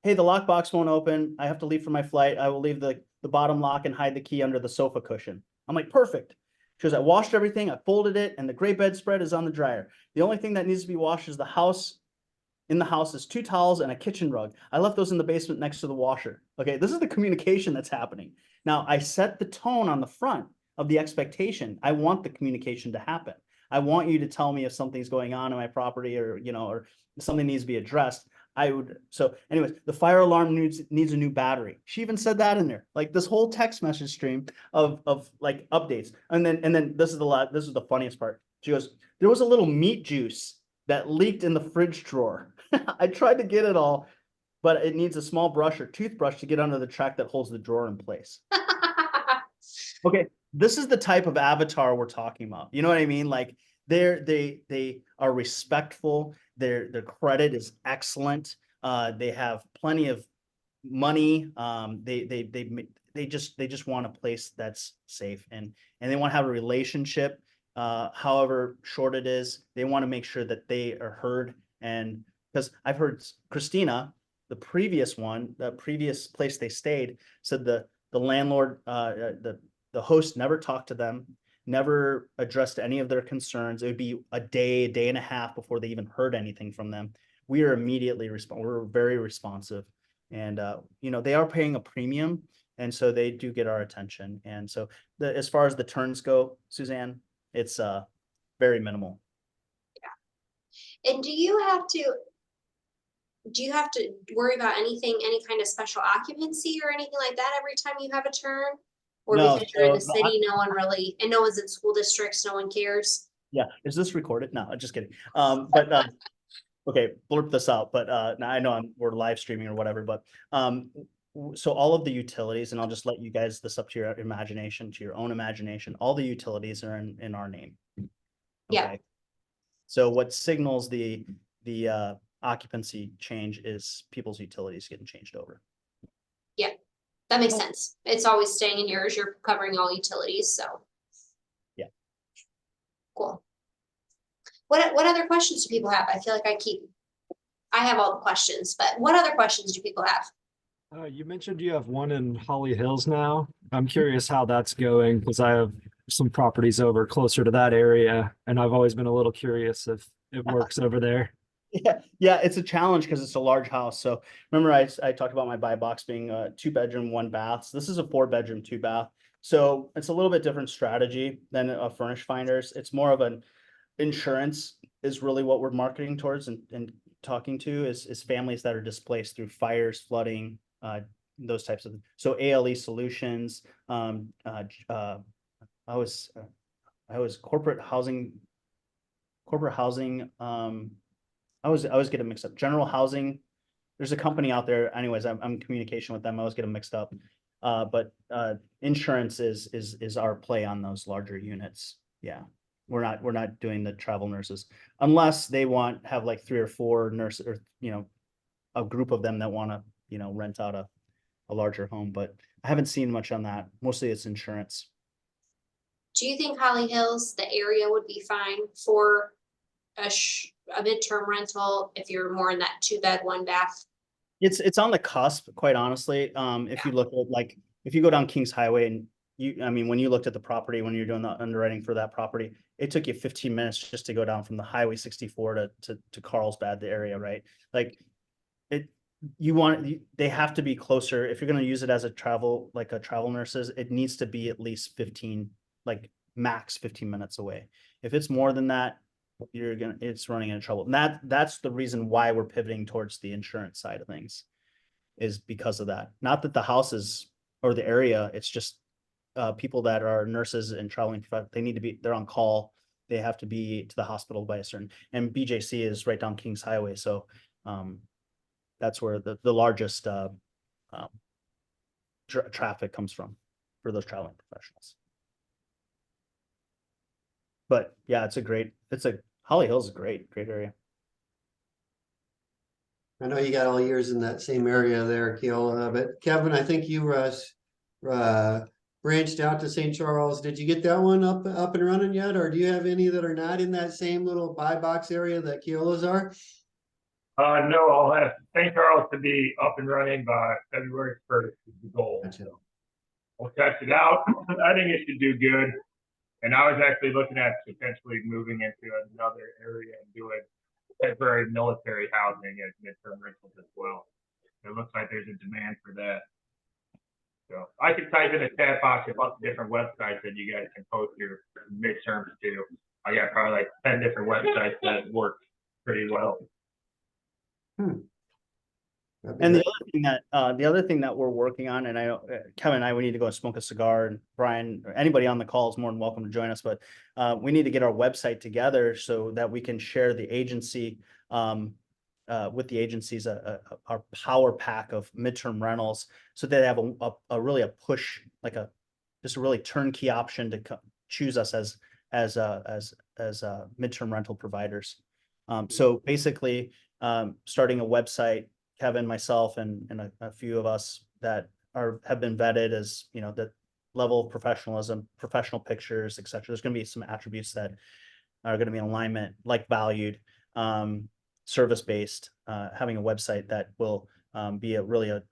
the lockbox won't open. I have to leave for my flight. I will leave the bottom lock and hide the key under the sofa cushion. I'm like, perfect. She goes, I washed everything, I folded it, and the gray bedspread is on the dryer. The only thing that needs to be washed is in the house is 2 towels and a kitchen rug. I left those in the basement next to the washer. Okay, this is the communication that's happening. Now, I set the tone on the front of the expectation. I want the communication to happen. I want you to tell me if something's going on in my property or something needs to be addressed. So anyways, the fire alarm needs a new battery. She even said that in there, like this whole text message stream of like updates. And then this is the funniest part. She goes, there was a little meat juice that leaked in the fridge drawer. I tried to get it all, but it needs a small brush or toothbrush to get under the track that holds the drawer in place. Okay, this is the type of avatar we're talking about. You know what I mean? Like they are respectful. Their credit is excellent. They have plenty of money. They just want a place that's safe and they want to have a relationship. However short it is, they want to make sure that they are heard. And because I've heard Christina, the previous place they stayed, said the landlord, the host never talked to them, never addressed any of their concerns. It would be a day and a half before they even heard anything from them. We are immediately we're very responsive, and they are paying a premium, and so they do get our attention. And so as far as the turns go, Suzanne, it's very minimal. Yeah. And do you have to, do you have to worry about anything, any kind of special occupancy or anything like that every time you have a turn? Or No, because you're in the so city, no one really, and no one's in school districts, no one cares? yeah, is this recorded? No, I'm just kidding. Okay, blurb this out, but now I know we're live streaming or whatever, but so all of the utilities, and I'll just let you guys this up to your imagination, to your own imagination, all the utilities are in our name. Yeah. Okay. So what signals the occupancy change is people's utilities getting changed over. That makes sense. It's always staying in yours. You're covering all utilities, so. Yeah. Cool. What other questions do people have? I feel like I have all the questions, but what other questions do people have? You mentioned you have one in Holly Hills now. I'm curious how that's going because I have some properties over closer to that area, and I've always been a little curious if it works over there. Yeah, it's a challenge because it's a large house. So remember I talked about my buy box being a 2-bedroom, 1-bath. So this is a 4-bedroom, 2-bath. So it's a little bit different strategy than a furnished finders. It's more of an insurance is really what we're marketing towards and talking to is families that are displaced through fires, flooding, those types of, so ALE solutions, I was corporate housing, I always get it mixed up. General housing, there's a company out there. Anyways, I'm in communication with them. I always get them mixed up. But insurance is our play on those larger units. Yeah, we're not doing the travel nurses unless they have like 3 or 4 nurses, or a group of them that want to rent out a larger home. But I haven't seen much on that. Mostly it's insurance. Do you think Holly Hills, the area, would be fine for a midterm rental if you're more in that 2-bed, 1-bath? It's on the cusp, quite honestly. If you look at, like, if you go down Kings Highway and when you looked at the property, when you're doing the underwriting for that property, it took you 15 minutes just to go down from the Highway 64 to Carlsbad, the area, right? Like they have to be closer. If you're going to use it as a travel nurses, it needs to be at least 15, like max 15 minutes away. If it's more than that, it's running into trouble. And that's the reason why we're pivoting towards the insurance side of things, is because of that. Not that the houses or the area, it's just people that are nurses and traveling, they're on call. They have to be to the hospital by a certain, and BJC is right down Kings Highway. So that's where the largest traffic comes from for those traveling professionals. But yeah, Holly Hills is a great area. I know you got all yours in that same area there, Keola, but Kevin, I think you branched out to St. Charles. Did you get that one up and running yet? Or do you have any that are not in that same little buy box area that Keola's are? No, I'll have St. Charles to be up and running by February 1st is the goal. Gotcha. So we'll test it out. I think it should do good. And I was actually looking at potentially moving into another area and doing temporary military housing as midterm rentals as well. It looks like there's a demand for that. So I could type in a chat box a bunch of different websites that you guys can post your midterms to. I got probably like 10 different websites that work pretty well. And the other thing that we're working on, and I know Kevin and I, we need to go smoke a cigar, and Brian or anybody on the call is more than welcome to join us, but we need to get our website together so that we can share the agency with the agencies, our power pack of midterm rentals, so they have a really a push, like just a really turnkey option to choose us as midterm rental providers. So basically, starting a website, Kevin, myself, and a few of us that have been vetted as, the level of professionalism, professional pictures, etc. There's going to be some attributes that are going to be in alignment, like valued, service-based, having a website that will be a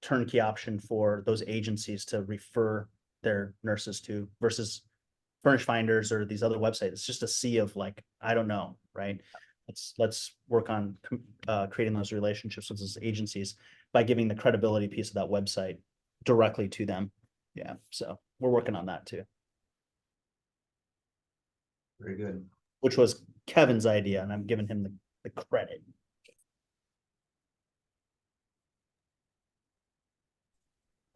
turnkey option for those agencies to refer their nurses to, versus furnished finders or these other websites. It's just a sea of, like, I don't know, right? Let's work on creating those relationships with those agencies by giving the credibility piece of that website directly to them. Yeah, so we're working on that too. Very good. Which was Kevin's idea, and I'm giving him the credit.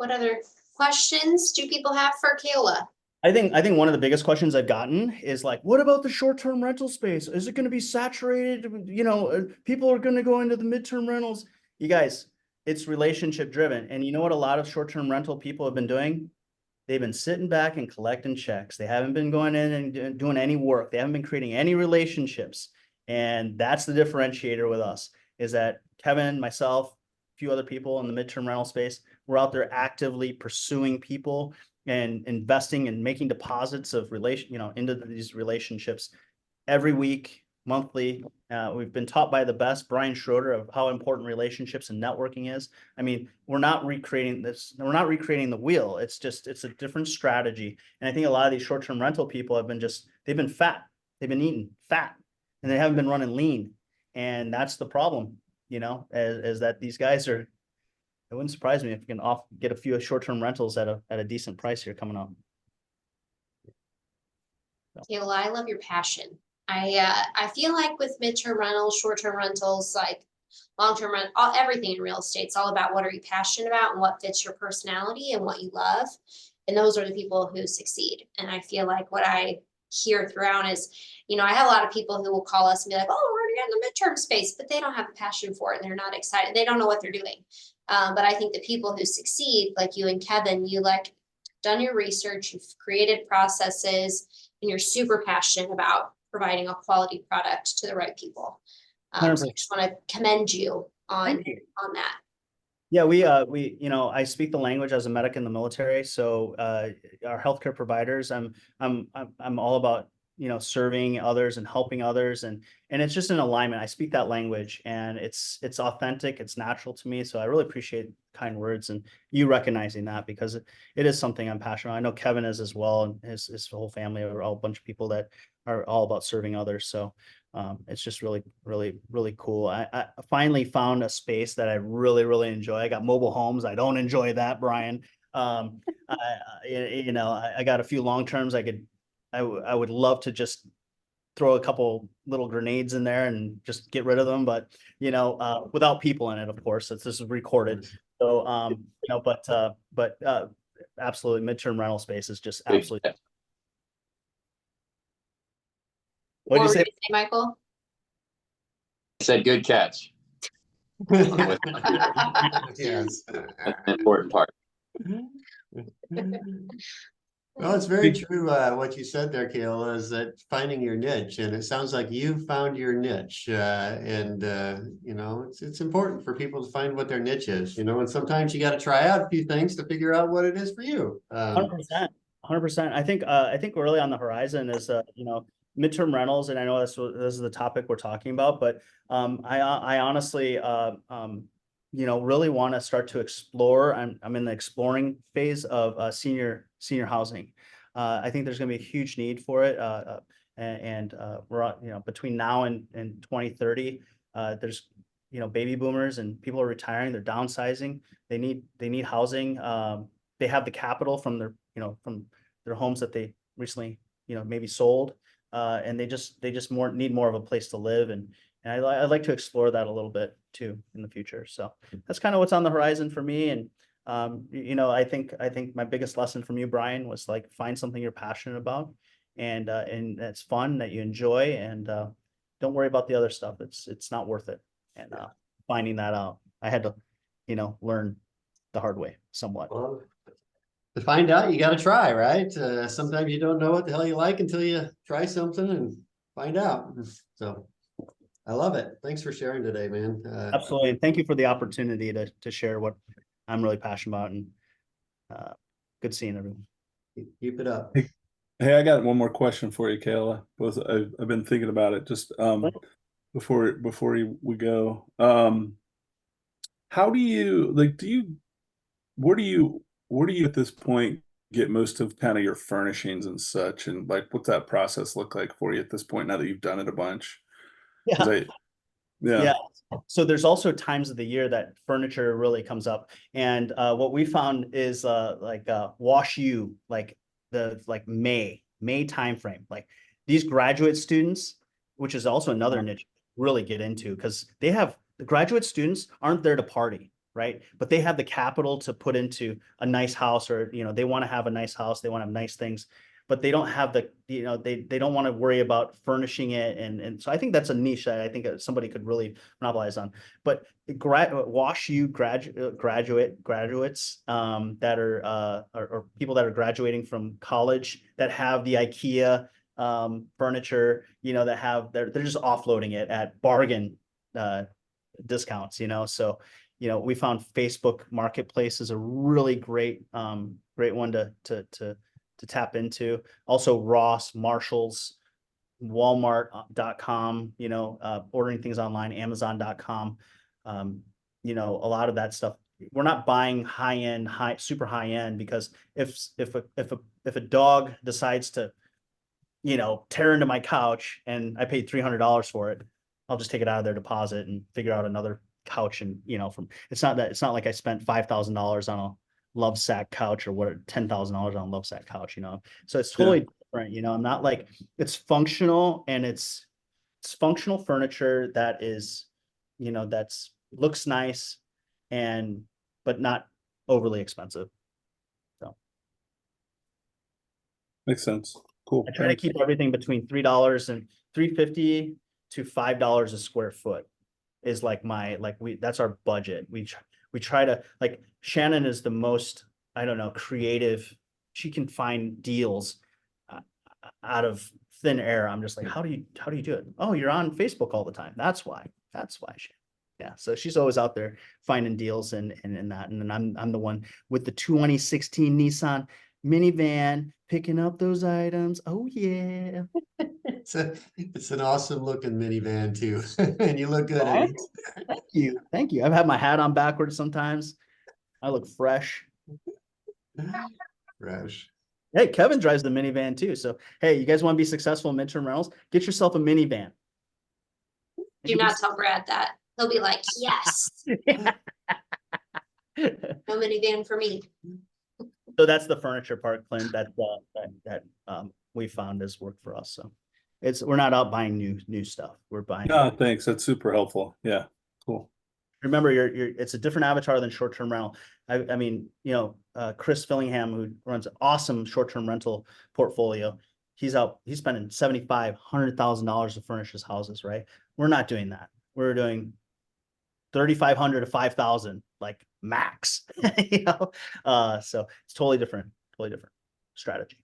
What other questions do people have for Keola? I think one of the biggest questions I've gotten is like, what about the short-term rental space? Is it going to be saturated? You know, people are going to go into the midterm rentals. You guys, it's relationship driven. And you know what a lot of short-term rental people have been doing? They've been sitting back and collecting checks. They haven't been going in and doing any work. They haven't been creating any relationships. And that's the differentiator with us, is that Kevin, myself, a few other people in the midterm rental space, we're out there actively pursuing people and investing and making deposits of into these relationships every week, monthly. We've been taught by the best, Brian Schroeder, of how important relationships and networking is. I mean, we're not recreating this. We're not recreating the wheel. It's a different strategy. And I think a lot of these short-term rental people have been they've been fat. They've been eating fat and they haven't been running lean. And that's the problem, is that these guys are, it wouldn't surprise me if we can get a few short-term rentals at a decent price here coming up. Keola, I love your passion. I feel like with midterm rentals, short-term rentals, like long-term rent, everything in real estate, it's all about what are you passionate about and what fits your personality and what you love. And those are the people who succeed. And I feel like what I hear throughout is, I have a lot of people who will call us and be like, oh, we're gonna get in the midterm space, but they don't have a passion for it and they're not excited. They don't know what they're doing. But I think the people who succeed, like you and Kevin, you done your research, you've created processes, and you're super passionate about providing a quality product to the right people. So I just want to commend you on that. Yeah, I speak the language as a medic in the military. So our healthcare providers, I'm all about, serving others and helping others. And it's just an alignment. I speak that language and it's authentic. It's natural to me. So I really appreciate kind words and you recognizing that, because it is something I'm passionate about. I know Kevin is as well. And his whole family are all a bunch of people that are all about serving others. So it's just really, really, really cool. I finally found a space that I really, really enjoy. I got mobile homes. I don't enjoy that, Brian. I got a few long terms. I would love to just throw a couple little grenades in there and just get rid of them, but without people in it, of course. This is recorded. So but absolutely, midterm rental space is just absolutely. What did you say, Michael? I said good catch. Yes. Important part. Well, it's very true. What you said there, Keola, is that finding your niche, and it sounds like you've found your niche. It's important for people to find what their niche is. And sometimes you got to try out a few things to figure out what it is for you. 100%. I think really on the horizon is midterm rentals, and I know this is the topic we're talking about, but I honestly really want to start to explore. I'm in the exploring phase of senior housing. I think there's going to be a huge need for it, and we're between now and 2030, there's baby boomers and people are retiring, they're downsizing, they need housing. They have the capital from their homes that they recently maybe sold, and they just need more of a place to live, and I'd like to explore that a little bit too in the future. So that's kind of what's on the horizon for me. And I think my biggest lesson from you, Brian, was find something you're passionate about, and it's fun, that you enjoy, and don't worry about the other stuff. It's not worth it. And finding that out, I had to learn the hard way somewhat. Well, to find out, you got to try, right? Sometimes you don't know what the hell you like until you try something and find out. So I love it. Thanks for sharing today, man. Absolutely. Thank you for the opportunity to share what I'm really passionate about, and good seeing everyone. Keep it up. Hey, I got one more question for you, Keola. I've been thinking about it just before we go. How do you where do you at this point get most of kind of your furnishings and such, and what's that process look like for you at this point now that you've done it a bunch? Yeah. So there's also times of the year that furniture really comes up, and what we found is wash you May timeframe. These graduate students, which is also another niche, really get into, because the graduate students aren't there to party. right? But they have the capital to put into a nice house, or, they want to have a nice house, they want to have nice things, but they don't have the, they don't want to worry about furnishing it. And so I think that's a niche that I think somebody could really monopolize on. But graduates that are, or people that are graduating from college that have the IKEA furniture, they're just offloading it at bargain discounts, so we found Facebook Marketplace is a really great one to tap into. Also Ross, Marshalls, Walmart.com, ordering things online, Amazon.com. A lot of that stuff. We're not buying super high end, because if a dog decides to tear into my couch and I paid $300 for it, I'll just take it out of their deposit and figure out another couch. And it's not like I spent $5,000 on a Lovesac couch, or $10,000 on a Lovesac couch, so it's totally different. I'm not like, it's functional, and it's functional furniture that is, that's looks nice, but not overly expensive. So Makes sense. Cool. I try to keep everything between $3.50 to $5 a square foot is like that's our budget. We try to, like, Shannon is the most, I don't know, creative. She can find deals out of thin air. I'm just like, how do you do it? Oh, you're on Facebook all the time. That's why. Yeah. So she's always out there finding deals and that. And then I'm the one with the 2016 Nissan minivan picking up those items. Oh yeah. It's an awesome looking minivan too. And you look good in it. Thank you. I've had my hat on backwards sometimes. I look fresh. Fresh. Hey, Kevin drives the minivan too. So hey, you guys want to be successful in midterm rentals? Get yourself a minivan. Do not tell Brad that. He'll be like, yes, no minivan for me. So that's the furniture part, Clint, that we found has worked for us. So we're not out buying new stuff. We're buying. No, thanks. That's super helpful. Yeah. Cool. Remember, it's a different avatar than short-term rental. I mean, Chris Fillingham, who runs an awesome short-term rental portfolio, he's spending $7,500,000 to furnish his houses, right? We're not doing that. We're doing $3,500 to $5,000, like max. So it's totally different strategy.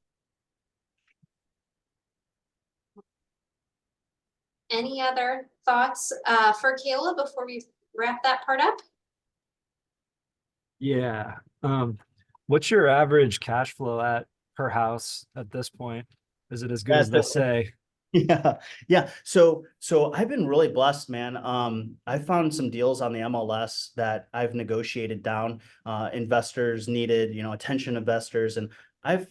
Any other thoughts for Keola before we wrap that part up? Yeah. What's your average cash flow per house at this point? Is it as good as they say? Yeah. So I've been really blessed, man. I found some deals on the MLS that I've negotiated down. Investors needed, attention investors. And I've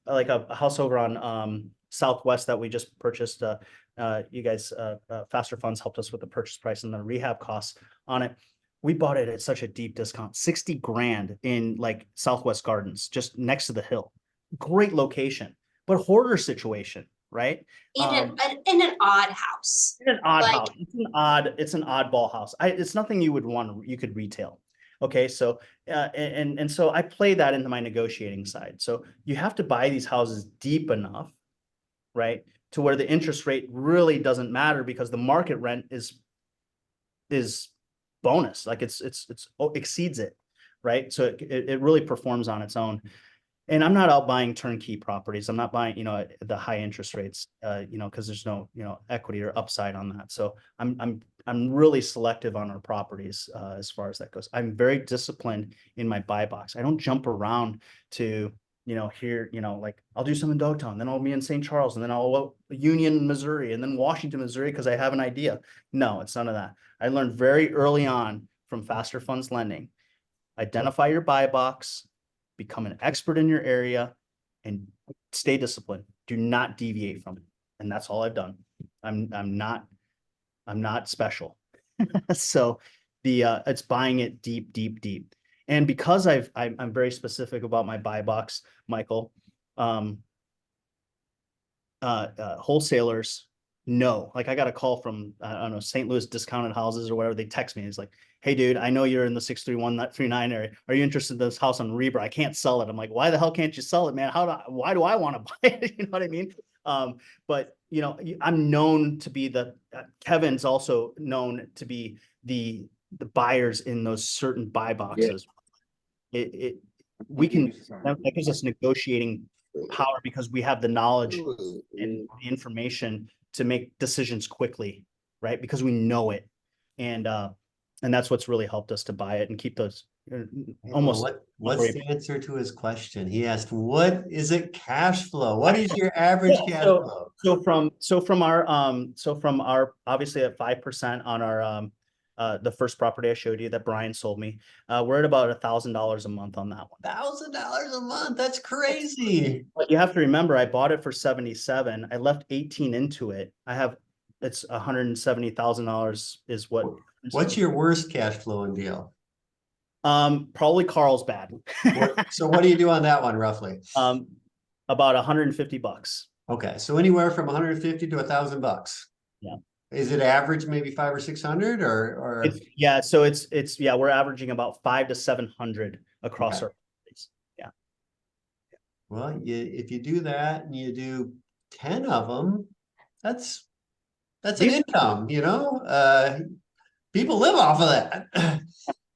like a house over on Southwest that we just purchased. You guys, FasterFunds helped us with the purchase price and the rehab costs on it. We bought it at such a deep discount, 60 grand in like Southwest Gardens, just next to the hill. Great location, but hoarder situation, right? In an odd house. In an odd house. It's an oddball house. It's nothing you could retail. Okay. So, and so I play that into my negotiating side. So you have to buy these houses deep enough, right, to where the interest rate really doesn't matter, because the market rent is bonus. Like it exceeds it, right? So it really performs on its own. And I'm not out buying turnkey properties. I'm not buying, the high interest rates, because there's no, equity or upside on that. So I'm really selective on our properties as far as that goes. I'm very disciplined in my buy box. I don't jump around to, here, like I'll do some in Dogtown, then I'll be in St. Charles, and then I'll Union, Missouri, and then Washington, Missouri, because I have an idea. No, it's none of that. I learned very early on from FasterFunds Lending. Identify your buy box, become an expert in your area, and stay disciplined. Do not deviate from it. And that's all I've done. I'm not special. So it's buying it deep. And because I'm very specific about my buy box, Michael, wholesalers know. Like I got a call from, I don't know, St. Louis Discounted Houses or whatever. They text me. It's like, hey dude, I know you're in the 63139 area. Are you interested in this house on Reber? I can't sell it. I'm like, why the hell can't you sell it, man? Why do I want to buy it? You know what I mean? But you know, I'm known to be Kevin's also known to be the buyers in those certain buy boxes. That gives us negotiating power because we have the knowledge and the information to make decisions quickly, right? Because we know it. And that's what's really helped us to buy it and keep those almost. What's the answer to his question? He asked, what is it cash flow? What is your average cash flow? So from our obviously at 5% on our the first property I showed you that Brian sold me, we're at about $1,000 a month on that one. $1,000 a month. That's crazy. But you have to remember, I bought it for 77. I left 18 into it. It's $170,000 is what. What's your worst cash flowing deal? Probably Carlsbad. So what do you do on that one roughly? About $150. Okay, so anywhere from 150 to $1,000. Yeah. Is it average maybe 500 or 600 or? So it's we're averaging about 500 to 700 across our properties. Yeah. Well, if you do that and you do 10 of them, that's an income, you know? People live off of that.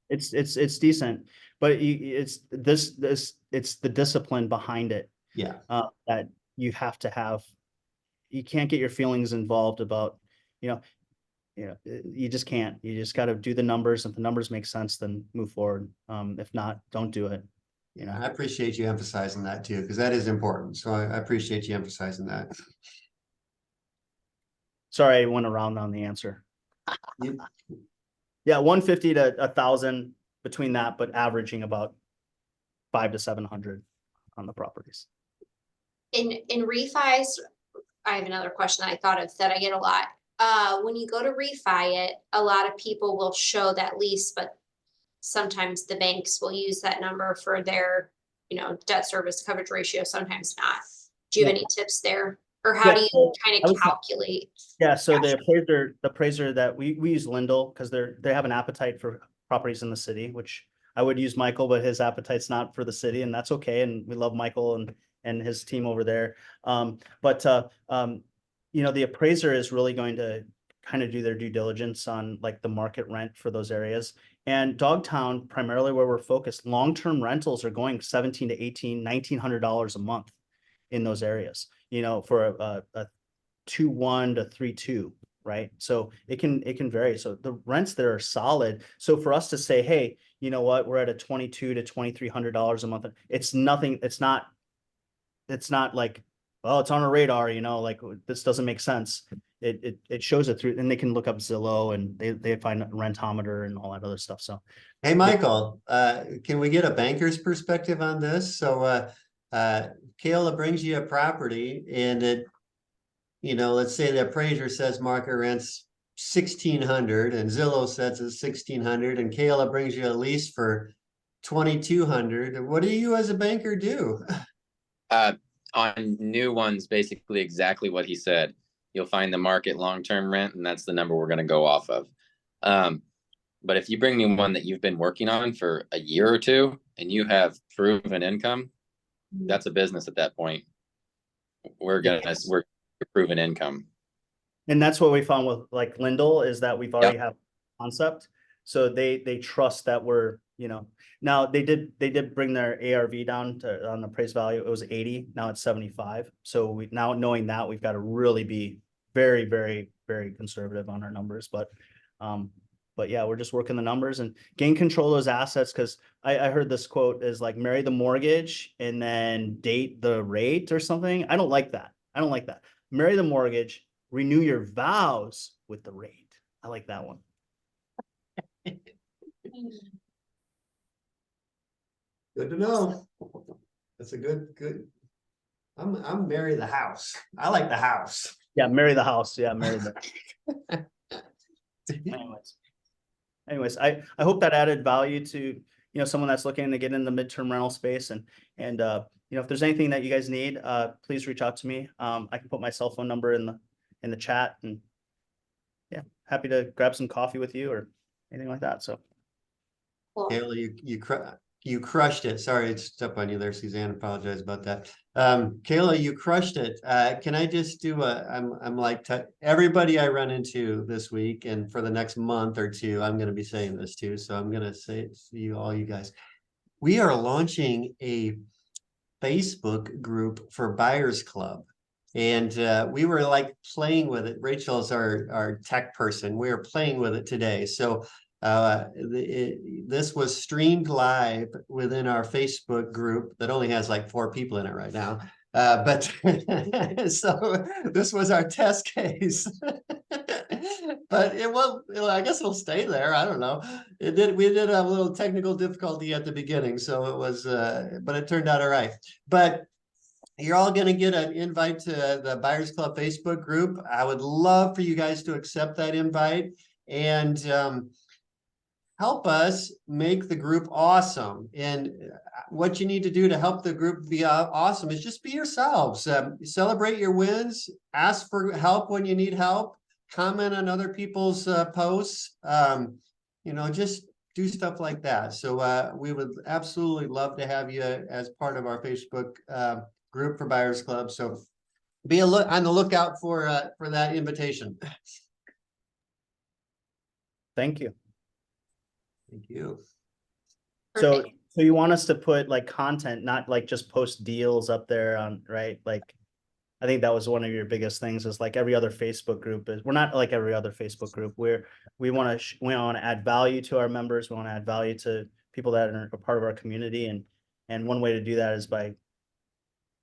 It's decent, but it's the discipline behind it. Yeah. That you have to have. You can't get your feelings involved about, you just can't. You just got to do the numbers. If the numbers make sense, then move forward. If not, don't do it. Yeah, I appreciate you emphasizing that too, because that is important. So I appreciate you emphasizing that. Sorry, I went around on the answer. Yeah, 150 to 1,000 between that, but averaging about 500 to 700 on the properties. In refis, I have another question I thought of that I get a lot. When you go to refi it, a lot of people will show that lease, but sometimes the banks will use that number for their, debt service coverage ratio, sometimes not. Do you have any tips there? Or how do you kind of calculate? Yeah, so the appraiser that we use Lindell because they have an appetite for properties in the city, which I would use Michael, but his appetite's not for the city, and that's okay. And we love Michael and his team over there. The appraiser is really going to kind of do their due diligence on like the market rent for those areas. And Dogtown, primarily where we're focused, long-term rentals are going $1,700 to $1,900 a month in those areas, for a 2.1 to 3.2, right? So it can vary. So the rents there are solid. So for us to say, hey, you know what, we're at a $2,200 to $2,300 a month. It's nothing. It's not like, well, it's on a radar, like this doesn't make sense. It shows it through, and they can look up Zillow and they find Rentometer and all that other stuff. So, hey, Michael, can we get a banker's perspective on this? So, Keola brings you a property and it, let's say the appraiser says market rent's 1,600 and Zillow says it's 1,600 and Keola brings you a lease for 2,200. What do you as a banker do? On new ones, basically exactly what he said. You'll find the market long-term rent, and that's the number we're going to go off of. But if you bring me one that you've been working on for a year or two and you have proven income, that's a business at that point. We're proven income. And that's what we found with like Lindell is that we've already have concept. So they trust that we're, now they did bring their ARV down to on the appraised value. It was 80. Now it's 75. So now knowing that we've got to really be very, very, very conservative on our numbers. But yeah, we're just working the numbers and gain control of those assets. Cause I heard this quote is like marry the mortgage and then date the rate or something. I don't like that. Marry the mortgage, renew your vows with the rate. I like that one. Good to know. That's a good. I'm marry the house. I like the house. Yeah, marry the house. Yeah, marry the. Anyways, I hope that added value to someone that's looking to get in the midterm rental space and if there's anything that you guys need, please reach out to me. I can put my cell phone number in the chat and yeah, happy to grab some coffee with you or anything like that. So Cool. Kayla, you crushed it. Sorry to step on you there, Suzanne. Apologize about that. Kayla, you crushed it. Can I just do I'm like everybody I run into this week and for the next month or two, I'm going to be saying this too. So I'm going to say it to all you guys. We are launching a Facebook group for Buyers Club. And we were like playing with it. Rachel's our tech person. We were playing with it today. So this was streamed live within our Facebook group that only has like 4 people in it right now. But so this was our test case. But it will, I guess it'll stay there. I don't know. We did a little technical difficulty at the beginning. So it was, but it turned out all right. But you're all going to get an invite to the Buyers Club Facebook group. I would love for you guys to accept that invite and help us make the group awesome. And what you need to do to help the group be awesome is just be yourselves. Celebrate your wins. Ask for help when you need help. Comment on other people's posts. Just do stuff like that. So we would absolutely love to have you as part of our Facebook group for Buyers Club. So be on the lookout for that invitation. Thank you. Thank you. So, Perfect. so you want us to put like content, not like just post deals up there on, right? Like, I think that was one of your biggest things is like every other Facebook group we're not like every other Facebook group where we want to add value to our members. We want to add value to people that are a part of our community. And one way to do that is by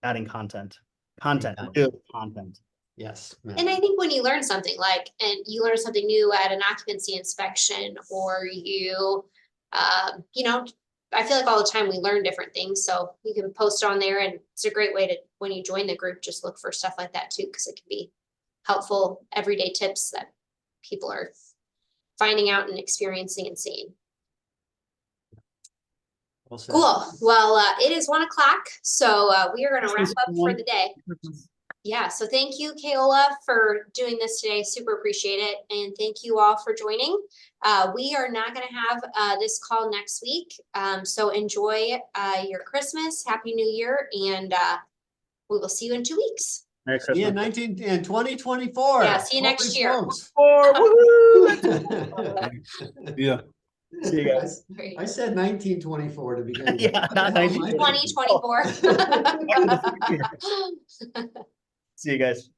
adding content. Real content. Yes. And I think when you learn something and you learn something new at an occupancy inspection, or you I feel like all the time we learn different things. So you can post on there, and it's a great way to, when you join the group, just look for stuff like that too, because it can be helpful everyday tips that people are finding out and experiencing and seeing. Well said. Cool. Well, it is 1 o'clock, so we are going to wrap up for the day. Yeah, so thank you, Keola, for doing this today. Super appreciate it. And thank you all for joining. We are not going to have this call next week. So enjoy your Christmas, Happy New Year, and we will see you in 2 weeks. Merry Christmas. Yeah, 2024. Yeah, see you next year. Yeah. See you guys. I said 1924 to begin with. Yeah, not 1924. 2024. See you guys.